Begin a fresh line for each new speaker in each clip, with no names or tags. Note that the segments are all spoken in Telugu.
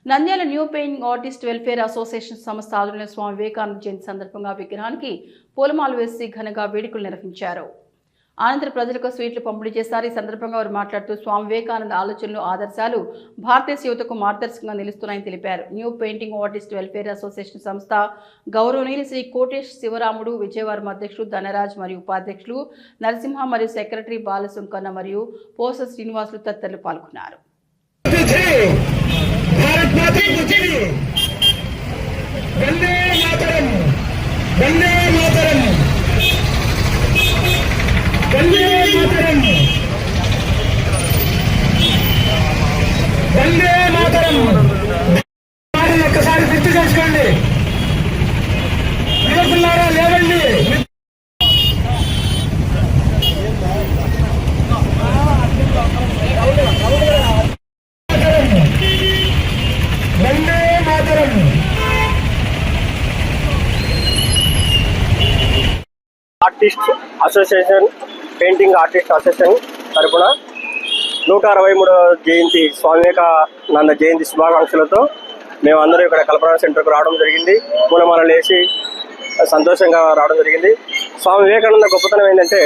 Nandyal new painting artist welfare association సంస్థ ఆధ్వర్యంలో స్వామి వివేకానంద జయంతి సందర్భంగా విగ్రహానికి పూలమాలు వేసి ఘనంగా వేడుకలు నిర్వహించారు. అనంతరం ప్రజలకు స్వీట్లు పంపిణీ చేశారు. ఈ సందర్భంగా వారు మాట్లాడుతూ స్వామి వివేకానంద ఆలోచనలు, ఆదర్శాలు భారతదేశ యువతకు మార్గదర్శకంగా నిలుస్తున్నాయని తెలిపారు. New painting artist welfare association సంస్థ గౌరవనీయులు శ్రీ కోటేష్ శివరాముడు, విజయవారం అధ్యక్షుడు ధనరాజ్ మరియు ఉపాధ్యక్షులు నరసింహ మరియు సెక్రటరీ బాలసుంకన్న మరియు పోస శ్రీనివాసులు తదితరులు పాల్గొన్నారు.
भारत माता की जय, वंदे मातरम, वंदे मातरम, वंदे मातरम, वंदे मातरम. వారిని ఒక్కసారి గుర్తు చేసుకోండి. యువకులారా లేవండి.
Artist association painting artist association తరపున 163వ జయంతి స్వామి వివేకానంద జయంతి శుభాకాంక్షలతో మేమందరూ ఇక్కడ కల్పన సెంటర్కు రావడం జరిగింది. పూలమాలలు వేసి సంతోషంగా రావడం జరిగింది. స్వామి వివేకానంద గొప్పతనం ఏంటంటే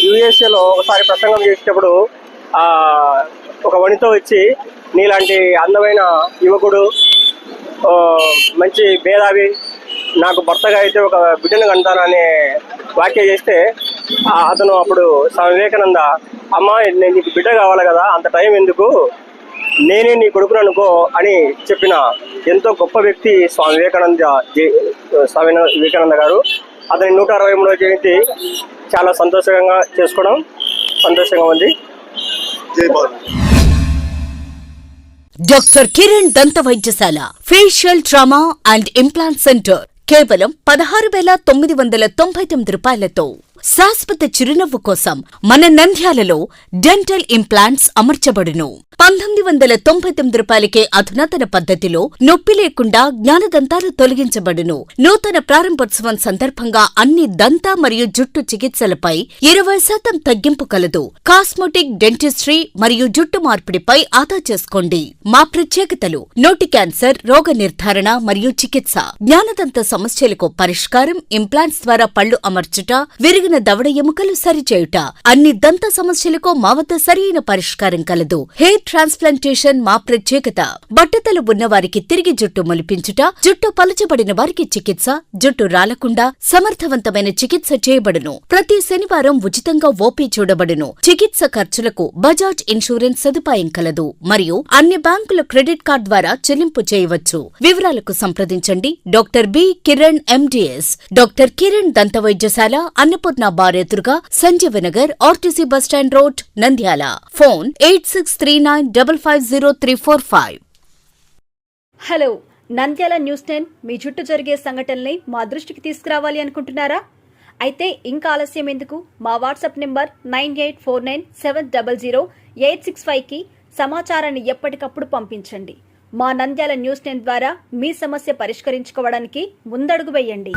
యుఎస్ఏలో ఒకసారి ప్రసంగం చేసేటప్పుడు ఒక వనితో వచ్చి నీలాంటి అందమైన యువకుడు, మంచి మేధావి, నాకు భర్తగా అయితే ఒక బిడ్డను కంటాననే వ్యాఖ్య చేస్తే అతను అప్పుడు స్వామి వివేకానంద, అమ్మ నేను నీకు బిడ్డ కావాలి కదా, అంత టైం ఎందుకు, నేనే నీ కొడుకును అనుకో అని చెప్పిన ఎంతో గొప్ప వ్యక్తి స్వామి వివేకానంద గారు. అతని 163వ జయంతి చాలా సంతోషంగా చేసుకోవడం సంతోషంగా ఉంది. జై భారత్.
డాక్టర్ కిరణ్ దంత వైద్యశాల facial trauma and implant centre కేవలం 16,999 రూపాయలతో శాశ్వత చిరునవ్వు కోసం మన నంద్యాలలో డెంటల్ ఇంప్లాంట్స్ అమర్చబడును. 1999 రూపాయలకే అధునాతన పద్ధతిలో నొప్పి లేకుండా జ్ఞానదంతాలు తొలగించబడును. నూతన ప్రారంభోత్సవం సందర్భంగా అన్ని దంత మరియు జుట్టు చికిత్సలపై 20% తగ్గింపు కలదు. కాస్మెటిక్, డెంటిస్ట్రీ మరియు జుట్టు మార్పిడిపై ఆదా చేసుకోండి. మా ప్రత్యేకతలు: నోటి క్యాన్సర్, రోగ నిర్ధారణ మరియు చికిత్స, జ్ఞానదంత సమస్యలకు పరిష్కారం, ఇంప్లాంట్స్ ద్వారా పళ్లు అమర్చుట, విరిగిన దవడ ఎముకలు సరిచేయుట, అన్ని దంత సమస్యలకు మా వద్ద సరైన పరిష్కారం కలదు. హెయిర్ ట్రాన్స్ప్లాంటేషన్ మా ప్రత్యేకత. బట్టతలు ఉన్నవారికి తిరిగి జుట్టు మొలిపించుట, జుట్టు పలచబడిన వారికి చికిత్స, జుట్టు రాలకుండా సమర్థవంతమైన చికిత్స చేయబడును. ప్రతి శనివారం ఉచితంగా ఓపీ చూడబడును. చికిత్స ఖర్చులకు బజాజ్ ఇన్సూరెన్స్ సదుపాయం కలదు మరియు అన్ని బ్యాంకుల క్రెడిట్ కార్డు ద్వారా చెల్లింపు చేయవచ్చు. వివరాలకు సంప్రదించండి doctor B Kiran MDS, doctor Kiran దంత వైద్యశాల, అన్నపూర్ణ బార్ ఎదురుగా, Sanjeevanagar, RTC bus stand road, Nandyal. Phone 8639550345.
Hello, Nandyal news 10 మీ చుట్టూ జరిగే సంఘటనల్ని మా దృష్టికి తీసుకురావాలి అనుకుంటున్నారా? అయితే ఇంకా ఆలస్యం ఎందుకు? మా వాట్సాప్ నెంబర్ 9849700865కి సమాచారాన్ని ఎప్పటికప్పుడు పంపించండి. మా నంద్యాల న్యూస్ 10 ద్వారా మీ సమస్య పరిష్కరించుకోవడానికి ముందడుగు వేయండి.